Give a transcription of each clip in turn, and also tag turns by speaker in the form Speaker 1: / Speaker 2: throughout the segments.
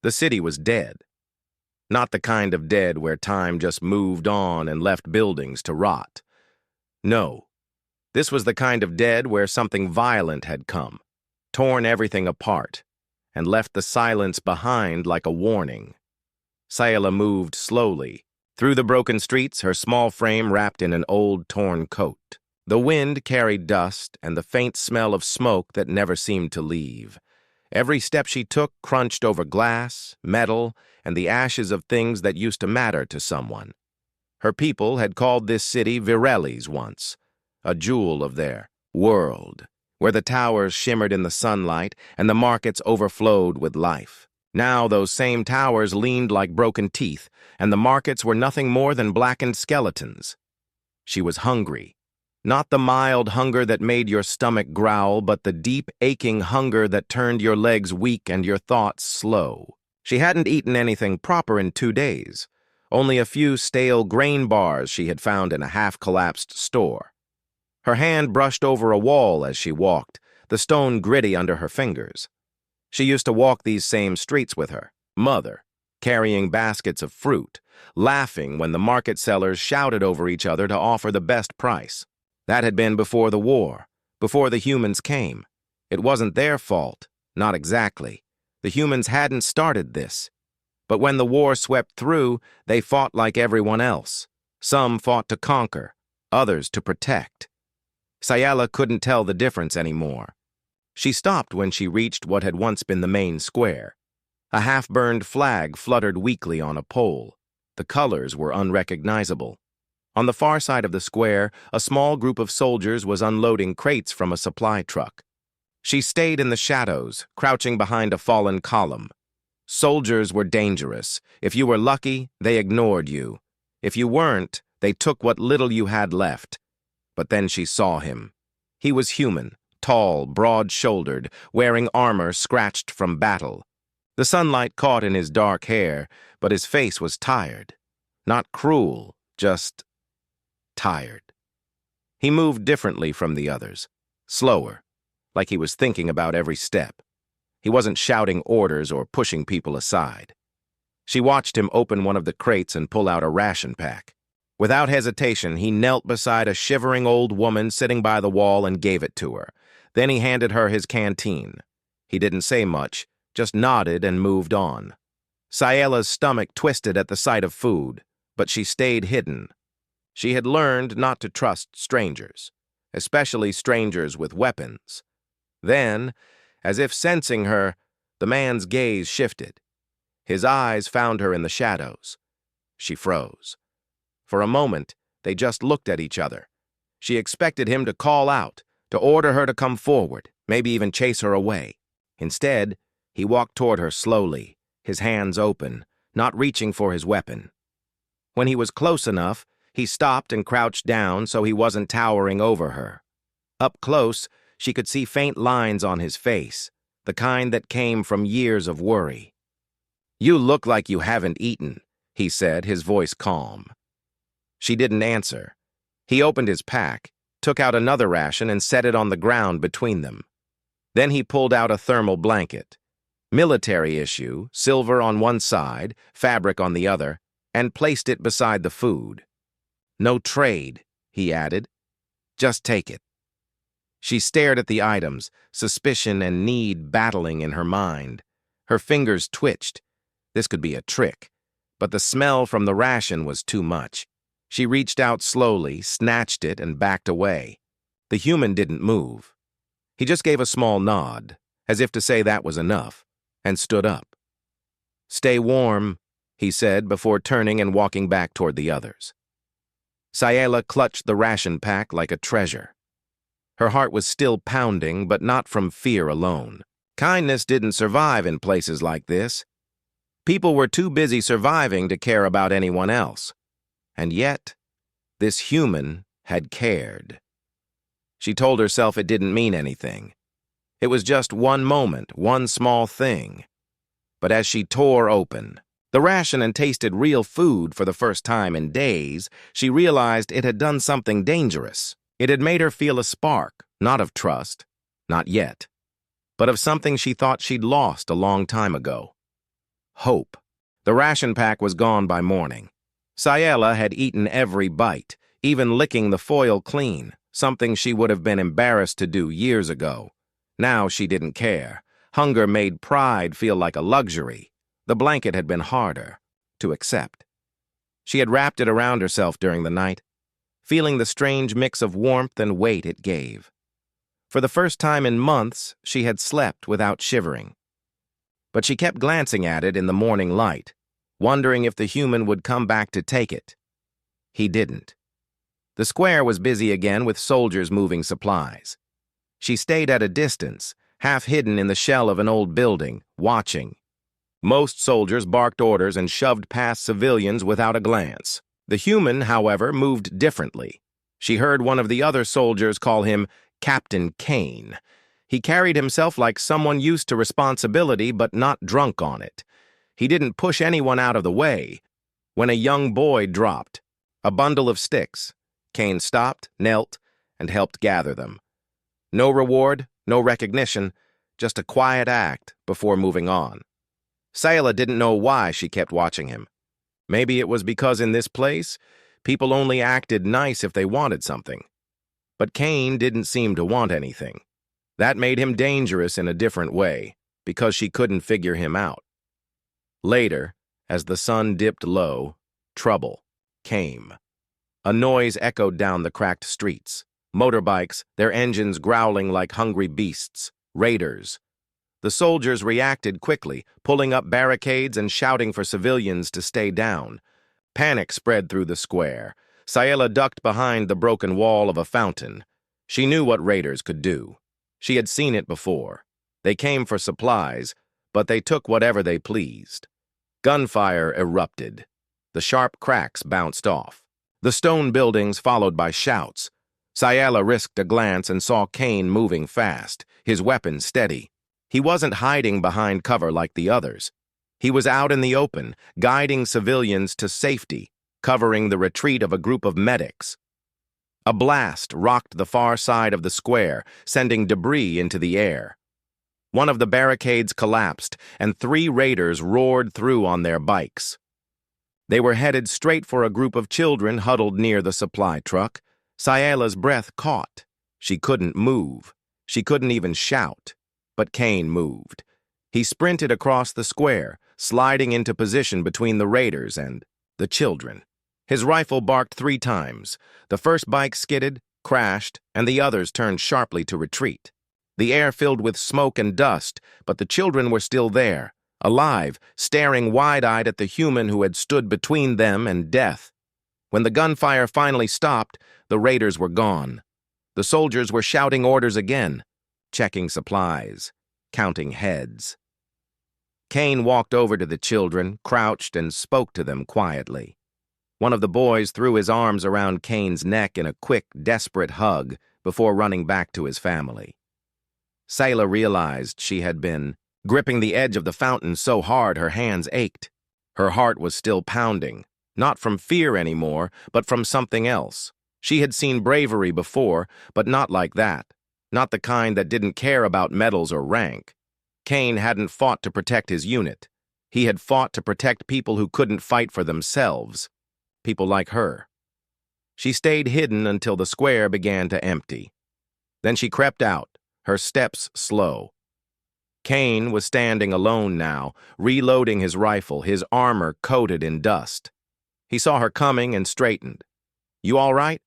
Speaker 1: The city was dead. Not the kind of dead where time just moved on and left buildings to rot. No, this was the kind of dead where something violent had come, torn everything apart, and left the silence behind like a warning. Sayala moved slowly. Through the broken streets, her small frame wrapped in an old, torn coat. The wind carried dust and the faint smell of smoke that never seemed to leave. Every step she took crunched over glass, metal, and the ashes of things that used to matter to someone. Her people had called this city Virelli's once, a jewel of their world, where the towers shimmered in the sunlight and the markets overflowed with life. Now those same towers leaned like broken teeth, and the markets were nothing more than blackened skeletons. She was hungry. Not the mild hunger that made your stomach growl, but the deep, aching hunger that turned your legs weak and your thoughts slow. She hadn't eaten anything proper in 2 days, only a few stale grain bars she had found in a half-collapsed store. Her hand brushed over a wall as she walked, the stone gritty under her fingers. She used to walk these same streets with her mother, carrying baskets of fruit, laughing when the market sellers shouted over each other to offer the best price. That had been before the war, before the humans came. It wasn't their fault, not exactly. The humans hadn't started this. But when the war swept through, they fought like everyone else. Some fought to conquer, others to protect. Sayala couldn't tell the difference anymore. She stopped when she reached what had once been the main square. A half-burned flag fluttered weakly on a pole. The colors were unrecognizable. On the far side of the square, a small group of soldiers was unloading crates from a supply truck. She stayed in the shadows, crouching behind a fallen column. Soldiers were dangerous. If you were lucky, they ignored you. If you weren't, they took what little you had left. But then she saw him. He was human, tall, broad-shouldered, wearing armor scratched from battle. The sunlight caught in his dark hair, but his face was tired. Not cruel, just tired. He moved differently from the others, slower, like he was thinking about every step. He wasn't shouting orders or pushing people aside. She watched him open one of the crates and pull out a ration pack. Without hesitation, he knelt beside a shivering old woman sitting by the wall and gave it to her. Then he handed her his canteen. He didn't say much, just nodded and moved on. Sayala's stomach twisted at the sight of food, but she stayed hidden. She had learned not to trust strangers, especially strangers with weapons. Then, as if sensing her, the man's gaze shifted. His eyes found her in the shadows. She froze. For a moment, they just looked at each other. She expected him to call out, to order her to come forward, maybe even chase her away. Instead, he walked toward her slowly, his hands open, not reaching for his weapon. When he was close enough, he stopped and crouched down so he wasn't towering over her. Up close, she could see faint lines on his face, the kind that came from years of worry. "You look like you haven't eaten," he said, his voice calm. She didn't answer. He opened his pack, took out another ration and set it on the ground between them. Then he pulled out a thermal blanket. Military issue, silver on one side, fabric on the other, and placed it beside the food. "No trade," he added. "Just take it." She stared at the items, suspicion and need battling in her mind. Her fingers twitched. This could be a trick, but the smell from the ration was too much. She reached out slowly, snatched it, and backed away. The human didn't move. He just gave a small nod, as if to say that was enough, and stood up. "Stay warm," he said before turning and walking back toward the others. Sayala clutched the ration pack like a treasure. Her heart was still pounding, but not from fear alone. Kindness didn't survive in places like this. People were too busy surviving to care about anyone else. And yet, this human had cared. She told herself it didn't mean anything. It was just one moment, one small thing. But as she tore open the ration and tasted real food for the first time in days, she realized it had done something dangerous. It had made her feel a spark, not of trust, not yet, but of something she thought she'd lost a long time ago. hope. The ration pack was gone by morning. Sayela had eaten every bite, even licking the foil clean, something she would have been embarrassed to do years ago. Now she didn't care. Hunger made pride feel like a luxury. The blanket had been harder to accept. She had wrapped it around herself during the night, feeling the strange mix of warmth and weight it gave. For the first time in months, she had slept without shivering. But she kept glancing at it in the morning light, wondering if the human would come back to take it. He didn't. The square was busy again with soldiers moving supplies. She stayed at a distance, half hidden in the shell of an old building, watching. Most soldiers barked orders and shoved past civilians without a glance. The human, however, moved differently. She heard one of the other soldiers call him Captain Kane. He carried himself like someone used to responsibility but not drunk on it. He didn't push anyone out of the way. When a young boy dropped a bundle of sticks, Kane stopped, knelt, and helped gather them. No reward, no recognition, just a quiet act before moving on. Sayela didn't know why she kept watching him. Maybe it was because in this place, people only acted nice if they wanted something. But Kane didn't seem to want anything. That made him dangerous in a different way, because she couldn't figure him out. Later, as the sun dipped low, trouble came. A noise echoed down the cracked streets. Motorbikes, their engines growling like hungry beasts. Raiders. The soldiers reacted quickly, pulling up barricades and shouting for civilians to stay down. Panic spread through the square. Sayela ducked behind the broken wall of a fountain. She knew what raiders could do. She had seen it before. They came for supplies, but they took whatever they pleased. Gunfire erupted. The sharp cracks bounced off. The stone buildings followed by shouts. Sayela risked a glance and saw Kane moving fast, his weapon steady. He wasn't hiding behind cover like the others. He was out in the open, guiding civilians to safety, covering the retreat of a group of medics. A blast rocked the far side of the square, sending debris into the air. One of the barricades collapsed, and 3 raiders roared through on their bikes. They were headed straight for a group of children huddled near the supply truck. Sayela's breath caught. She couldn't move. She couldn't even shout. But Kane moved. He sprinted across the square, sliding into position between the raiders and the children. His rifle barked 3 times. The first bike skidded, crashed, and the others turned sharply to retreat. The air filled with smoke and dust, but the children were still there, alive, staring wide-eyed at the human who had stood between them and death. When the gunfire finally stopped, the raiders were gone. The soldiers were shouting orders again, checking supplies, counting heads. Kane walked over to the children, crouched, and spoke to them quietly. One of the boys threw his arms around Kane's neck in a quick, desperate hug before running back to his family. Sayela realized she had been gripping the edge of the fountain so hard her hands ached. Her heart was still pounding, not from fear anymore, but from something else. She had seen bravery before, but not like that. Not the kind that didn't care about medals or rank. Kane hadn't fought to protect his unit. He had fought to protect people who couldn't fight for themselves. People like her. She stayed hidden until the square began to empty. Then she crept out, her steps slow. Kane was standing alone now, reloading his rifle, his armor coated in dust. He saw her coming and straightened. "You all right?"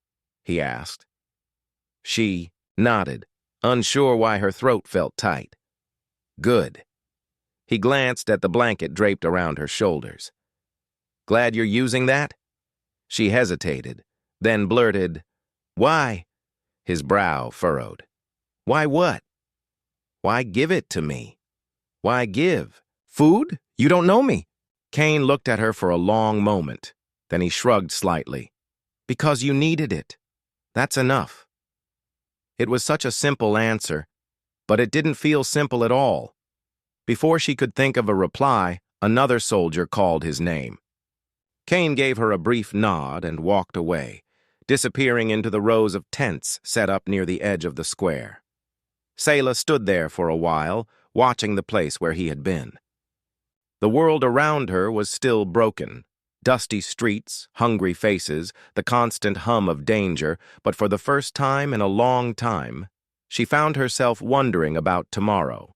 Speaker 1: he asked. She nodded, unsure why her throat felt tight. "Good." He glanced at the blanket draped around her shoulders. "Glad you're using that?" She hesitated, then blurted, "Why?" His brow furrowed. "Why what?" "Why give it to me?" "Why give? Food? You don't know me." Kane looked at her for a long moment. Then he shrugged slightly. "Because you needed it. That's enough." It was such a simple answer, but it didn't feel simple at all. Before she could think of a reply, another soldier called his name. Kane gave her a brief nod and walked away, disappearing into the rows of tents set up near the edge of the square. Sayela stood there for a while, watching the place where he had been. The world around her was still broken. Dusty streets, hungry faces, the constant hum of danger, but for the first time in a long time, she found herself wondering about tomorrow,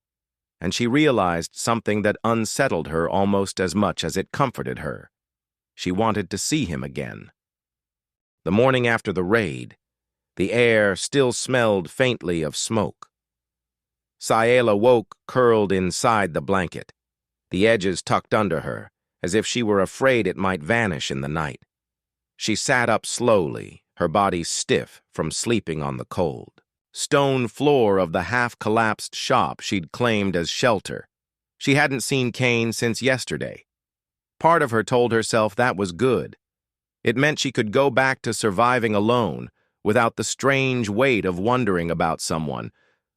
Speaker 1: and she realized something that unsettled her almost as much as it comforted her. She wanted to see him again. The morning after the raid, the air still smelled faintly of smoke. Scifi woke curled inside the blanket, the edges tucked under her, as if she were afraid it might vanish in the night. She sat up slowly, her body stiff from sleeping on the cold stone floor of the half-collapsed shop she'd claimed as shelter. She hadn't seen Kane since yesterday. Part of her told herself that was good. It meant she could go back to surviving alone, without the strange weight of wondering about someone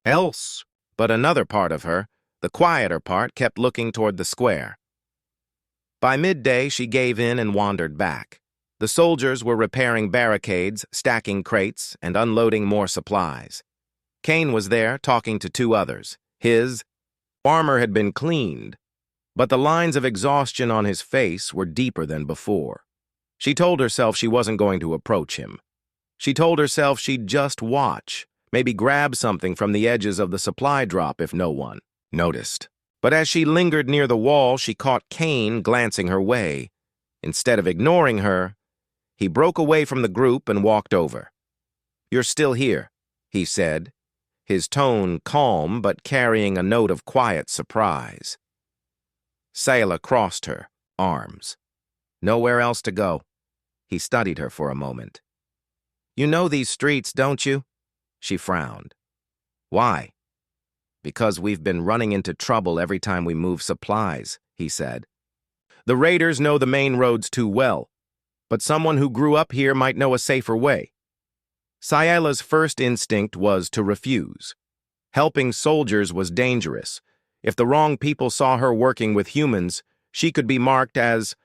Speaker 1: else. But another part of her, the quieter part, kept looking toward the square. By midday, she gave in and wandered back. The soldiers were repairing barricades, stacking crates, and unloading more supplies. Kane was there, talking to two others. His armor had been cleaned, but the lines of exhaustion on his face were deeper than before. She told herself she wasn't going to approach him. She told herself she'd just watch, maybe grab something from the edges of the supply drop if no one noticed. But as she lingered near the wall, she caught Kane glancing her way. Instead of ignoring her, he broke away from the group and walked over. "You're still here," he said, his tone calm but carrying a note of quiet surprise. Scifi crossed her arms. "Nowhere else to go." He studied her for a moment. "You know these streets, don't you?" She frowned. "Why?" "Because we've been running into trouble every time we move supplies," he said. "The raiders know the main roads too well, but someone who grew up here might know a safer way." Scifi's first instinct was to refuse. Helping soldiers was dangerous. If the wrong people saw her working with humans, she could be marked as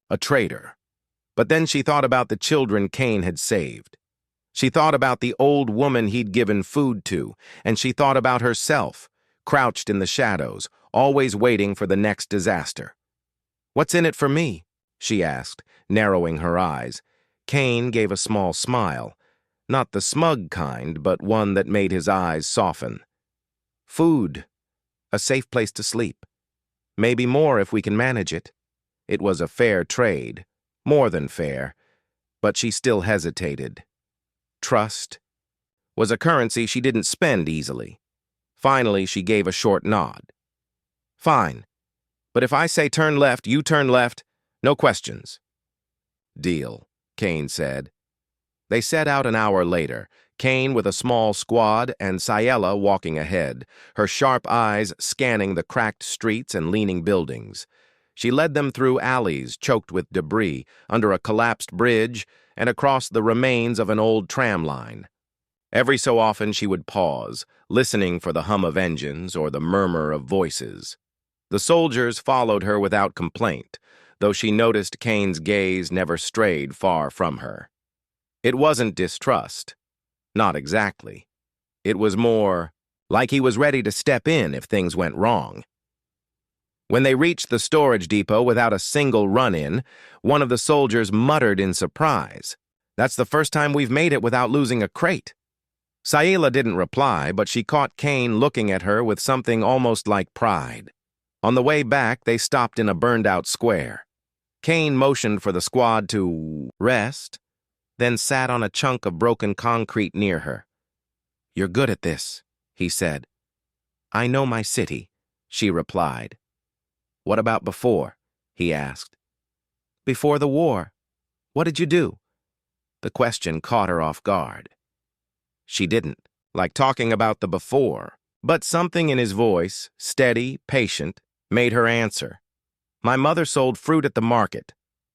Speaker 1: a traitor. But then she thought about the children Kane had saved. She thought about the old woman he'd given food to, and she thought about herself, crouched in the shadows, always waiting for the next disaster. "What's in it for me?" she asked, narrowing her eyes. Kane gave a small smile, not the smug kind, but one that made his eyes soften. "Food, a safe place to sleep. Maybe more if we can manage it." It was a fair trade, more than fair, but she still hesitated. Trust was a currency she didn't spend easily. Finally, she gave a short nod. "Fine, but if I say turn left, you turn left, no questions." "Deal," Kane said. They set out an hour later, Kane with a small squad and Scifi walking ahead, her sharp eyes scanning the cracked streets and leaning buildings. She led them through alleys choked with debris, under a collapsed bridge, and across the remains of an old tram line. Every so often she would pause, listening for the hum of engines or the murmur of voices. The soldiers followed her without complaint, though she noticed Kane's gaze never strayed far from her. It wasn't distrust. Not exactly. It was more like he was ready to step in if things went wrong. When they reached the storage depot without a single run-in, one of the soldiers muttered in surprise, "That's the first time we've made it without losing a crate." Scifi didn't reply, but she caught Kane looking at her with something almost like pride. On the way back, they stopped in a burned-out square. Kane motioned for the squad to rest, then sat on a chunk of broken concrete near her. "You're good at this," he said. "I know my city," she replied. "What about before?" he asked. "Before the war. What did you do?" The question caught her off guard. She didn't like talking about the before, but something in his voice, steady, patient, made her answer. "My mother sold fruit at the market.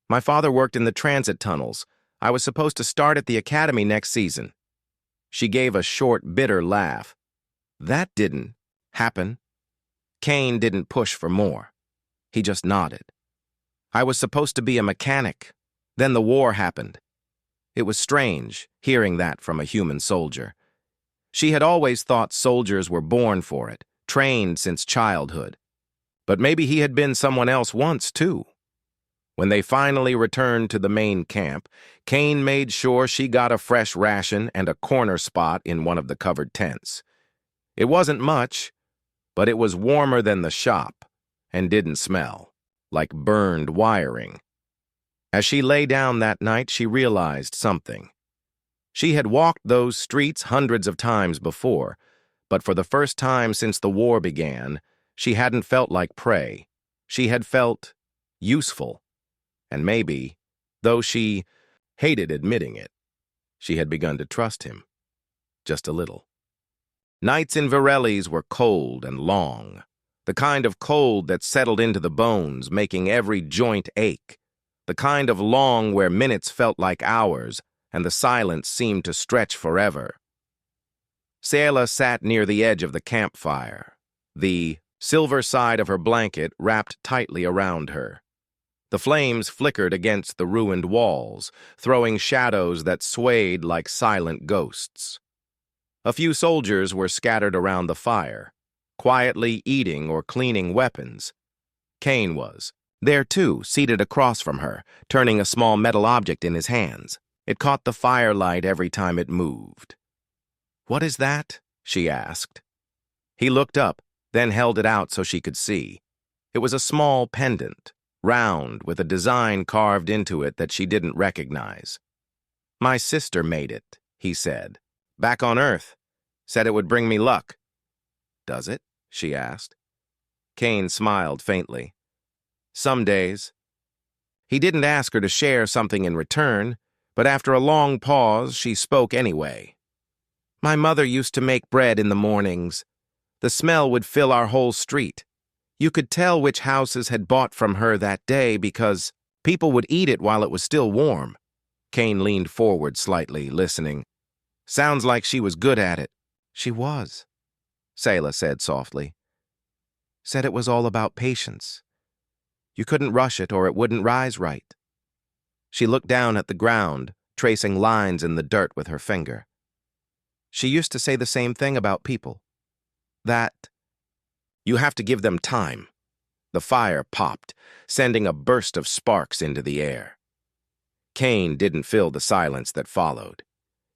Speaker 1: My father worked in the transit tunnels. I was supposed to start at the academy next season." She gave a short, bitter laugh. "That didn't happen." Kane didn't push for more. He just nodded. "I was supposed to be a mechanic. Then the war happened." It was strange, hearing that from a human soldier. She had always thought soldiers were born for it, trained since childhood. But maybe he had been someone else once, too. When they finally returned to the main camp, Kane made sure she got a fresh ration and a corner spot in one of the covered tents. It wasn't much, but it was warmer than the shop and didn't smell like burned wiring. As she lay down that night, she realized something. She had walked those streets hundreds of times before, but for the first time since the war began, she hadn't felt like prey. She had felt useful. And maybe, though she hated admitting it, she had begun to trust him. Just a little. Nights in Varelli's were cold and long, the kind of cold that settled into the bones, making every joint ache, the kind of long where minutes felt like hours and the silence seemed to stretch forever. Sayla sat near the edge of the campfire, the silver side of her blanket wrapped tightly around her. The flames flickered against the ruined walls, throwing shadows that swayed like silent ghosts. A few soldiers were scattered around the fire, quietly eating or cleaning weapons. Kane was there too, seated across from her, turning a small metal object in his hands. It caught the firelight every time it moved. "What is that?" she asked. He looked up, then held it out so she could see. It was a small pendant, round, with a design carved into it that she didn't recognize. "My sister made it," he said. "Back on Earth. Said it would bring me luck." "Does it?" she asked. Kane smiled faintly. "Some days." He didn't ask her to share something in return, but after a long pause, she spoke anyway. "My mother used to make bread in the mornings. The smell would fill our whole street. You could tell which houses had bought from her that day because people would eat it while it was still warm." Kane leaned forward slightly, listening. "Sounds like she was good at it." "She was," Sayla said softly. "Said it was all about patience. You couldn't rush it or it wouldn't rise right." She looked down at the ground, tracing lines in the dirt with her finger. "She used to say the same thing about people. That you have to give them time." The fire popped, sending a burst of sparks into the air. Kane didn't fill the silence that followed.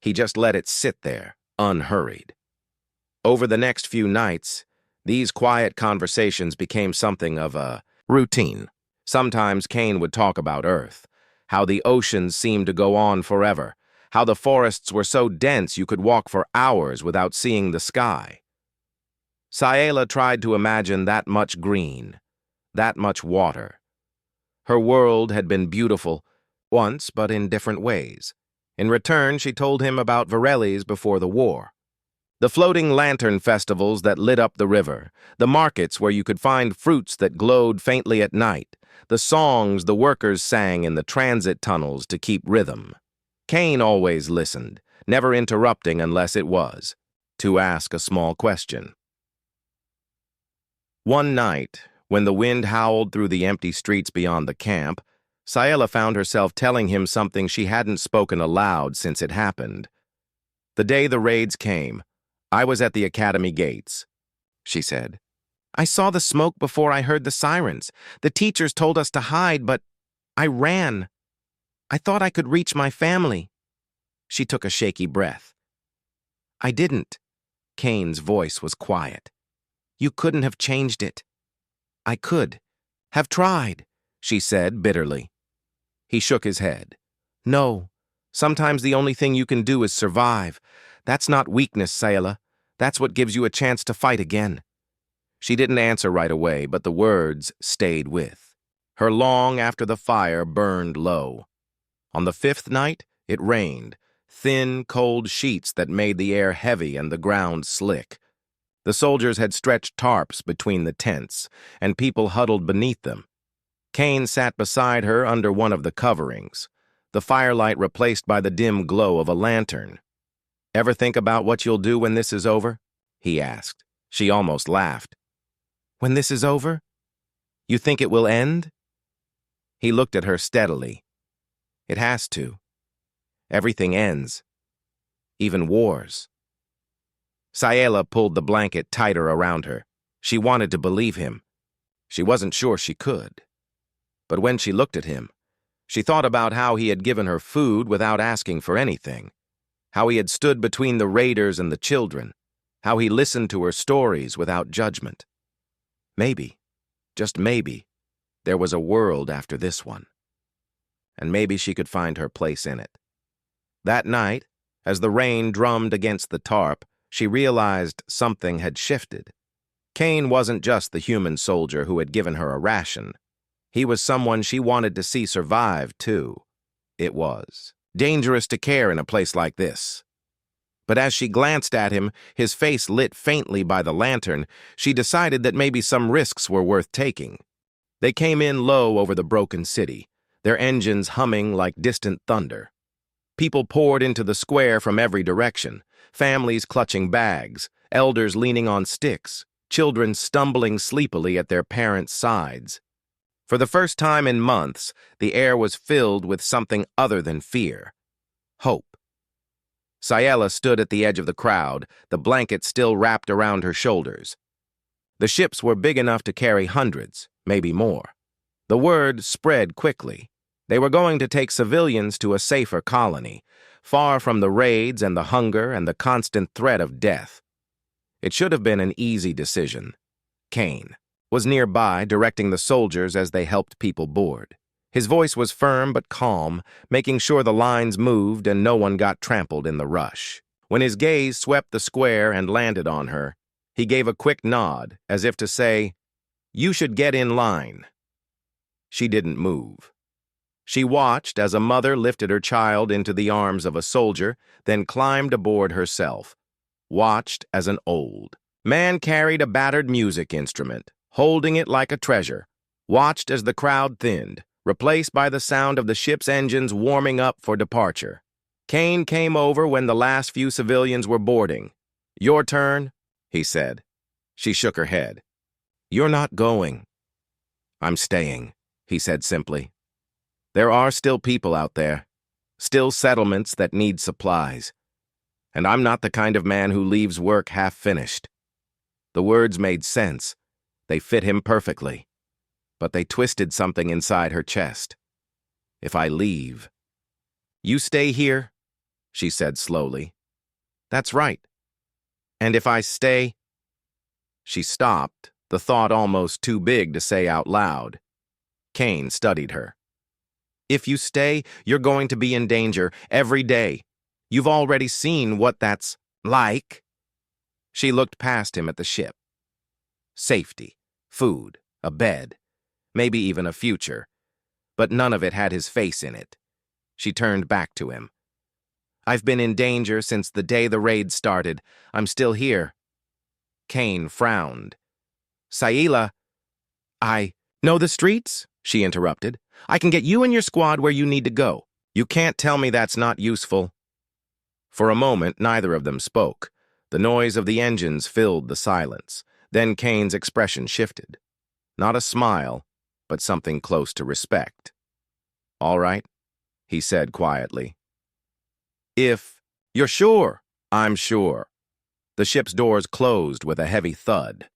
Speaker 1: He just let it sit there, unhurried. Over the next few nights, these quiet conversations became something of a routine. Sometimes Kane would talk about Earth, how the oceans seemed to go on forever, how the forests were so dense you could walk for hours without seeing the sky. Sayla tried to imagine that much green, that much water. Her world had been beautiful once, but in different ways. In return, she told him about Varelli's before the war. The floating lantern festivals that lit up the river, the markets where you could find fruits that glowed faintly at night, the songs the workers sang in the transit tunnels to keep rhythm. Kane always listened, never interrupting unless it was to ask a small question. One night, when the wind howled through the empty streets beyond the camp, Sayla found herself telling him something she hadn't spoken aloud since it happened. "The day the raids came, I was at the academy gates," she said. "I saw the smoke before I heard the sirens. The teachers told us to hide, but I ran. I thought I could reach my family." She took a shaky breath. "I didn't." Kane's voice was quiet. "You couldn't have changed it." "I could have tried," she said bitterly. He shook his head. "No, sometimes the only thing you can do is survive. That's not weakness, Sayla. That's what gives you a chance to fight again." She didn't answer right away, but the words stayed with her long after the fire burned low. On the fifth night, it rained, thin, cold sheets that made the air heavy and the ground slick. The soldiers had stretched tarps between the tents, and people huddled beneath them. Kane sat beside her under one of the coverings, the firelight replaced by the dim glow of a lantern. "Ever think about what you'll do when this is over?" he asked. She almost laughed. "When this is over? You think it will end?" He looked at her steadily. "It has to. Everything ends. Even wars." Sayla pulled the blanket tighter around her. She wanted to believe him. She wasn't sure she could. But when she looked at him, she thought about how he had given her food without asking for anything, how he had stood between the raiders and the children, how he listened to her stories without judgment. Maybe, just maybe, there was a world after this one. And maybe she could find her place in it. That night, as the rain drummed against the tarp, she realized something had shifted. Cain wasn't just the human soldier who had given her a ration. He was someone she wanted to see survive, too. It was dangerous to care in a place like this. But as she glanced at him, his face lit faintly by the lantern, she decided that maybe some risks were worth taking. They came in low over the broken city, their engines humming like distant thunder. People poured into the square from every direction, families clutching bags, elders leaning on sticks, children stumbling sleepily at their parents' sides. For the first time in months, the air was filled with something other than fear. Hope. Scifi stood at the edge of the crowd, the blanket still wrapped around her shoulders. The ships were big enough to carry hundreds, maybe more. The word spread quickly. They were going to take civilians to a safer colony, far from the raids and the hunger and the constant threat of death. It should have been an easy decision. Cain was nearby, directing the soldiers as they helped people board. His voice was firm but calm, making sure the lines moved and no one got trampled in the rush. When his gaze swept the square and landed on her, he gave a quick nod, as if to say, "You should get in line." She didn't move. She watched as a mother lifted her child into the arms of a soldier, then climbed aboard herself. Watched as an old man carried a battered music instrument, holding it like a treasure. Watched as the crowd thinned, replaced by the sound of the ship's engines warming up for departure. Cain came over when the last few civilians were boarding. "Your turn," he said. She shook her head. "You're not going." "I'm staying," he said simply. "There are still people out there, still settlements that need supplies. And I'm not the kind of man who leaves work half-finished." The words made sense. They fit him perfectly. But they twisted something inside her chest. "If I leave..." "You stay here," she said slowly. "That's right. And if I stay..." She stopped, the thought almost too big to say out loud. Cain studied her. "If you stay, you're going to be in danger every day. You've already seen what that's like." She looked past him at the ship. Safety, food, a bed, maybe even a future. But none of it had his face in it. She turned back to him. "I've been in danger since the day the raid started. I'm still here." Cain frowned. "Scifi, I know the streets," she interrupted. "I can get you and your squad where you need to go. You can't tell me that's not useful." For a moment, neither of them spoke. The noise of the engines filled the silence. Then Cain's expression shifted. Not a smile, but something close to respect. "All right," he said quietly. "If you're sure." "I'm sure." The ship's doors closed with a heavy thud.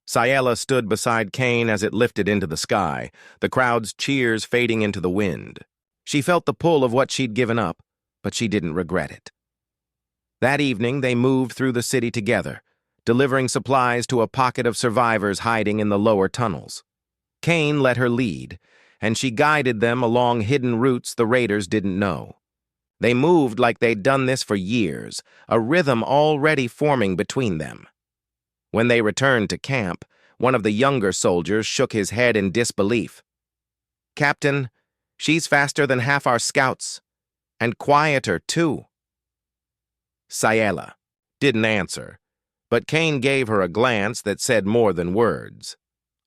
Speaker 1: Scifi stood beside Cain as it lifted into the sky, the crowd's cheers fading into the wind. She felt the pull of what she'd given up, but she didn't regret it. That evening, they moved through the city together, delivering supplies to a pocket of survivors hiding in the lower tunnels. Cain let her lead, and she guided them along hidden routes the raiders didn't know. They moved like they'd done this for years, a rhythm already forming between them. When they returned to camp, one of the younger soldiers shook his head in disbelief. "Captain, she's faster than half our scouts, and quieter, too." Scifi didn't answer, but Cain gave her a glance that said more than words.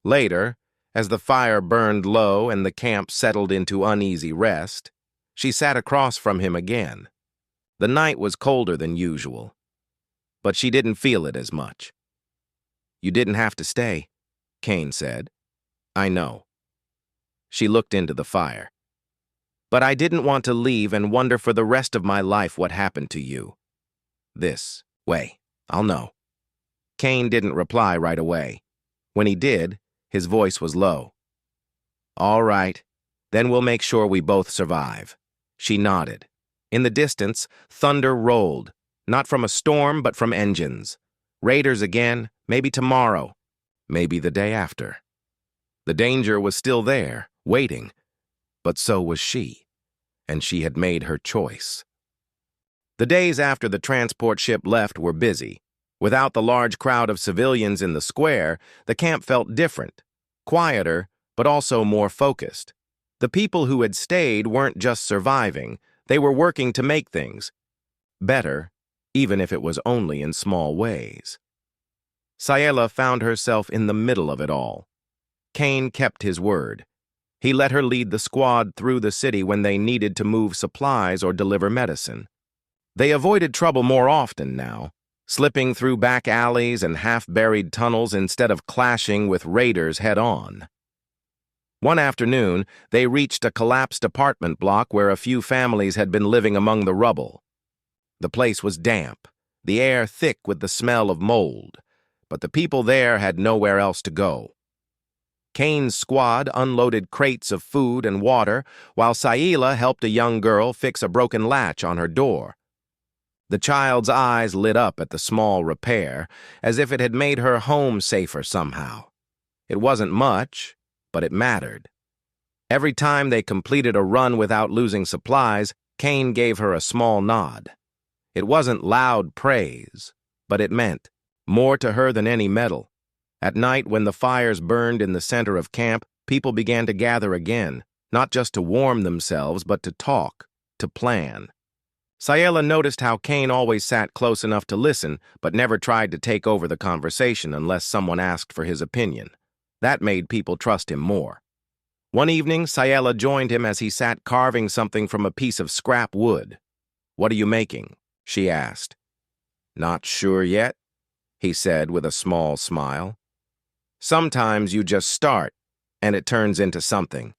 Speaker 1: Later, as the fire burned low and the camp settled into uneasy rest, she sat across from him again. The night was colder than usual, but she didn't feel it as much. "You didn't have to stay," Cain said. "I know." She looked into the fire. "But I didn't want to leave and wonder for the rest of my life what happened to you. This way, I'll know." Cain didn't reply right away. When he did, His voice was low. "All right, then we'll make sure we both survive." She nodded. In the distance, thunder rolled, not from a storm but from engines. Raiders again, maybe tomorrow, maybe the day after. The danger was still there, waiting, but so was she, and she had made her choice. The days after the transport ship left were busy. Without the large crowd of civilians in the square, the camp felt different, quieter, but also more focused. The people who had stayed weren't just surviving, they were working to make things better, even if it was only in small ways. Scifi found herself in the middle of it all. Kane kept his word. He let her lead the squad through the city when they needed to move supplies or deliver medicine. They avoided trouble more often now, slipping through back alleys and half-buried tunnels instead of clashing with raiders head-on. One afternoon, they reached a collapsed apartment block where a few families had been living among the rubble. The place was damp, the air thick with the smell of mold, but the people there had nowhere else to go. Kane's squad unloaded crates of food and water, while Scifi helped a young girl fix a broken latch on her door. The child's eyes lit up at the small repair, as if it had made her home safer somehow. It wasn't much, but it mattered. Every time they completed a run without losing supplies, Kane gave her a small nod. It wasn't loud praise, but it meant more to her than any medal. At night, when the fires burned in the center of camp, people began to gather again, not just to warm themselves, but to talk, to plan. Scifi noticed how Kane always sat close enough to listen, but never tried to take over the conversation unless someone asked for his opinion. That made people trust him more. One evening, Scifi joined him as he sat carving something from a piece of scrap wood. "What are you making?" she asked. "Not sure yet," he said with a small smile. "Sometimes you just start, and it turns into something."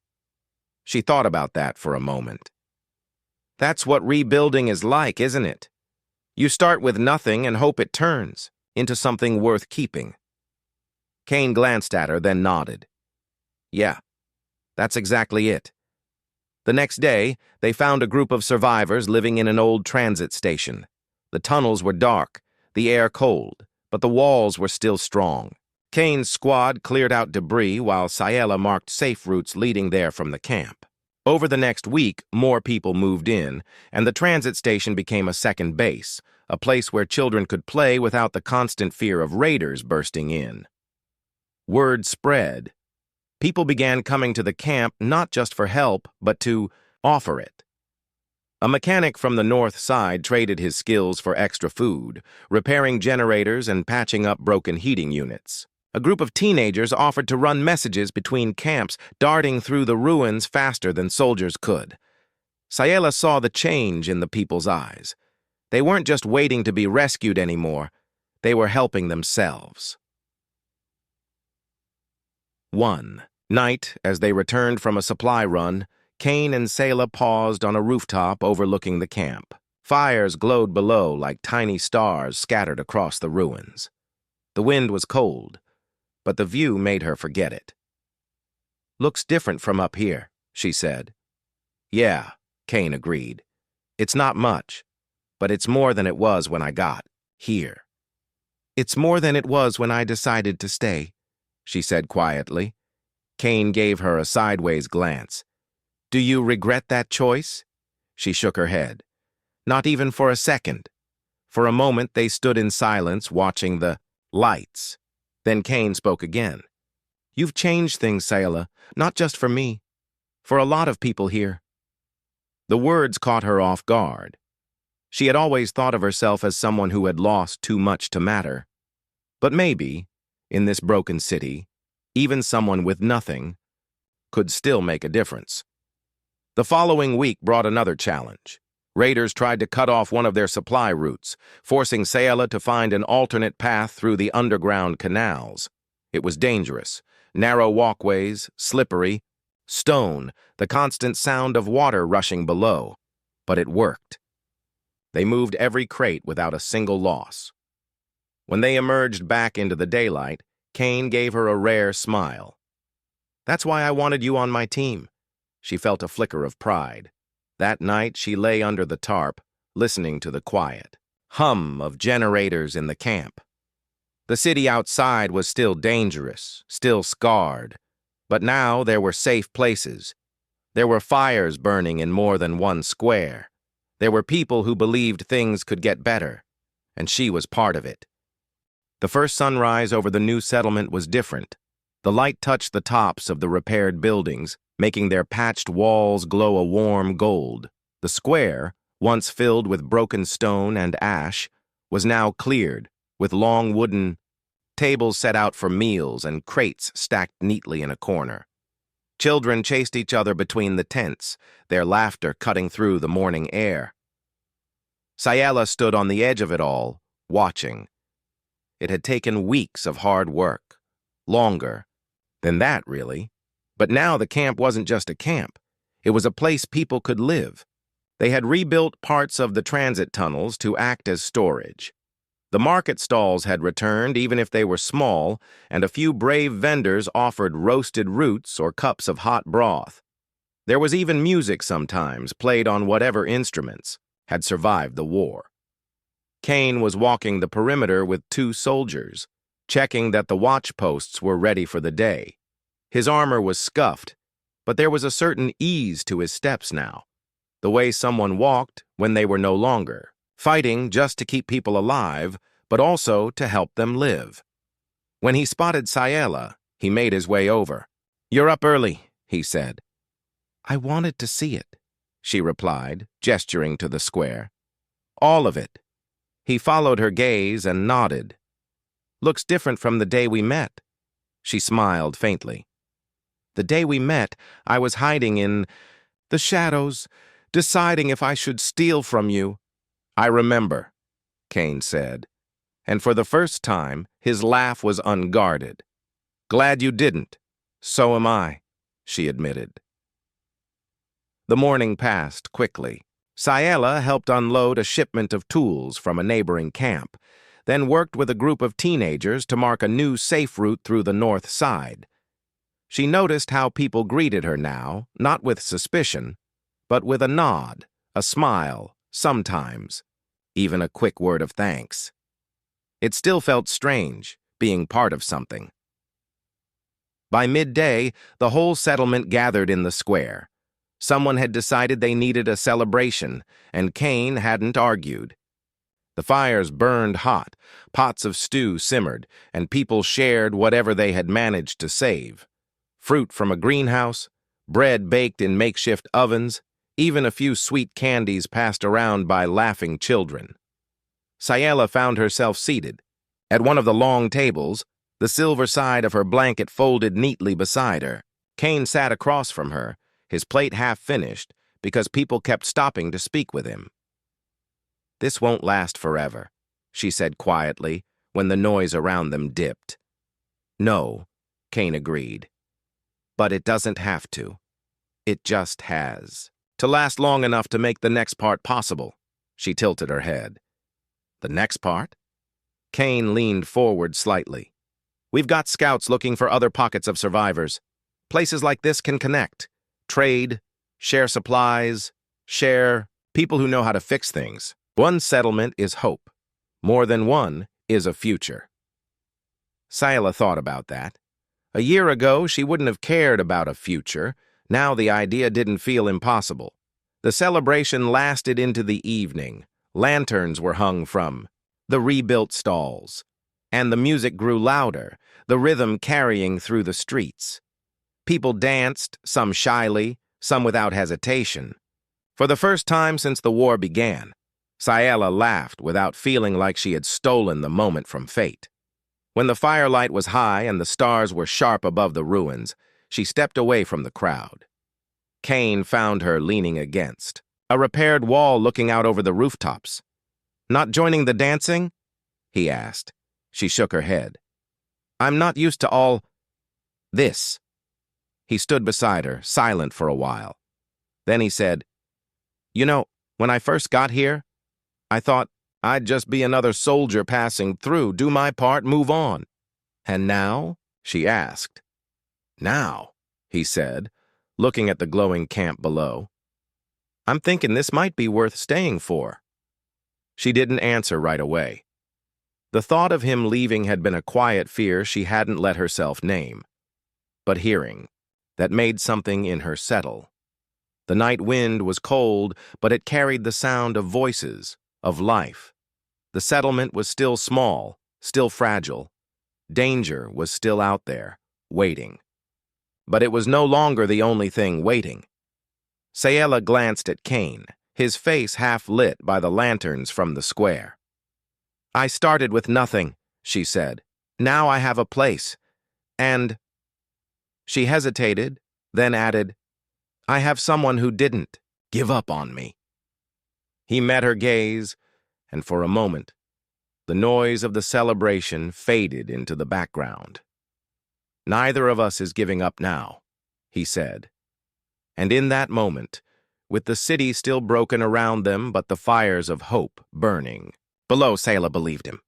Speaker 1: She thought about that for a moment. That's what rebuilding is like, isn't it? You start with nothing and hope it turns into something worth keeping. Kane glanced at her, then nodded. "Yeah, that's exactly it." The next day, they found a group of survivors living in an old transit station. The tunnels were dark, the air cold, but the walls were still strong. Kane's squad cleared out debris while Scifi marked safe routes leading there from the camp. Over the next week, more people moved in, and the transit station became a second base, a place where children could play without the constant fear of raiders bursting in. Word spread. People began coming to the camp not just for help, but to offer it. A mechanic from the north side traded his skills for extra food, repairing generators and patching up broken heating units. A group of teenagers offered to run messages between camps, darting through the ruins faster than soldiers could. Scifi saw the change in the people's eyes. They weren't just waiting to be rescued anymore. They were helping themselves. One night, as they returned from a supply run, Kane and Sela paused on a rooftop overlooking the camp. Fires glowed below like tiny stars scattered across the ruins. The wind was cold, but the view made her forget it. "Looks different from up here," she said. "Yeah," Kane agreed. "It's not much, but it's more than it was when I got here." "It's more than it was when I decided to stay," she said quietly. Kane gave her a sideways glance. "Do you regret that choice?" She shook her head. "Not even for a second." For a moment, they stood in silence, watching the lights. Then Kane spoke again. "You've changed things, Scifi, not just for me, for a lot of people here." The words caught her off guard. She had always thought of herself as someone who had lost too much to matter. But maybe, in this broken city, even someone with nothing could still make a difference. The following week brought another challenge. Raiders tried to cut off one of their supply routes, forcing Scifi to find an alternate path through the underground canals. It was dangerous. Narrow walkways, slippery, stone, the constant sound of water rushing below. But it worked. They moved every crate without a single loss. When they emerged back into the daylight, Kane gave her a rare smile. That's why I wanted you on my team." She felt a flicker of pride. That night, she lay under the tarp, listening to the quiet hum of generators in the camp. The city outside was still dangerous, still scarred, but now there were safe places. There were fires burning in more than one square. There were people who believed things could get better, and she was part of it. The first sunrise over the new settlement was different. The light touched the tops of the repaired buildings, making their patched walls glow a warm gold. The square, once filled with broken stone and ash, was now cleared, with long wooden tables set out for meals and crates stacked neatly in a corner. Children chased each other between the tents, their laughter cutting through the morning air. Scifi stood on the edge of it all, watching. It had taken weeks of hard work. Longer than that, really. But now the camp wasn't just a camp. It was a place people could live. They had rebuilt parts of the transit tunnels to act as storage. The market stalls had returned, even if they were small, and a few brave vendors offered roasted roots or cups of hot broth. There was even music sometimes, played on whatever instruments had survived the war. Kane was walking the perimeter with 2 soldiers, checking that the watch posts were ready for the day. His armor was scuffed, but there was a certain ease to his steps now, the way someone walked when they were no longer fighting just to keep people alive, but also to help them live. When he spotted Scifi, he made his way over. "You're up early," he said. "I wanted to see it," she replied, gesturing to the square. "All of it." He followed her gaze and nodded. "Looks different from the day we met." She smiled faintly. "The day we met, I was hiding in the shadows, deciding if I should steal from you." "I remember," Kane said, and for the first time, his laugh was unguarded. "Glad you didn't." "So am I," she admitted. The morning passed quickly. Scifi helped unload a shipment of tools from a neighboring camp, then worked with a group of teenagers to mark a new safe route through the north side. She noticed how people greeted her now, not with suspicion, but with a nod, a smile, sometimes even a quick word of thanks. It still felt strange, being part of something. By midday, the whole settlement gathered in the square. Someone had decided they needed a celebration, and Kane hadn't argued. The fires burned hot, pots of stew simmered, and people shared whatever they had managed to save. Fruit from a greenhouse, bread baked in makeshift ovens, even a few sweet candies passed around by laughing children. Scifi found herself seated. At one of the long tables, the silver side of her blanket folded neatly beside her. Kane sat across from her, his plate half finished, because people kept stopping to speak with him. "This won't last forever," she said quietly, when the noise around them dipped. "No," Kane agreed. "But it doesn't have to. It just has. To last long enough to make the next part possible." She tilted her head. "The next part?" Kane leaned forward slightly. "We've got scouts looking for other pockets of survivors. Places like this can connect, trade, share supplies, share people who know how to fix things. One settlement is hope. More than one is a future." Scifi thought about that. A year ago, she wouldn't have cared about a future. Now the idea didn't feel impossible. The celebration lasted into the evening. Lanterns were hung from the rebuilt stalls, and the music grew louder, the rhythm carrying through the streets. People danced, some shyly, some without hesitation. For the first time since the war began, Scifi laughed without feeling like she had stolen the moment from fate. When the firelight was high and the stars were sharp above the ruins, she stepped away from the crowd. Kane found her leaning against a repaired wall looking out over the rooftops. "Not joining the dancing?" he asked. She shook her head. "I'm not used to all this." He stood beside her, silent for a while. Then he said, "You know, when I first got here, I thought I'd just be another soldier passing through, do my part, move on." "And now?" she asked. "Now," he said, looking at the glowing camp below. I'm thinking this might be worth staying for. She didn't answer right away. The thought of him leaving had been a quiet fear she hadn't let herself name, but hearing, that made something in her settle. The night wind was cold, but it carried the sound of voices, of life. The settlement was still small, still fragile. Danger was still out there, waiting. But it was no longer the only thing waiting. Sayela glanced at Kane, his face half lit by the lanterns from the square. I started with nothing, she said. Now I have a place. And... She hesitated, then added, I have someone who didn't give up on me. He met her gaze, and for a moment, the noise of the celebration faded into the background. Neither of us is giving up now, he said. And in that moment, with the city still broken around them but the fires of hope burning, below Sayela believed him.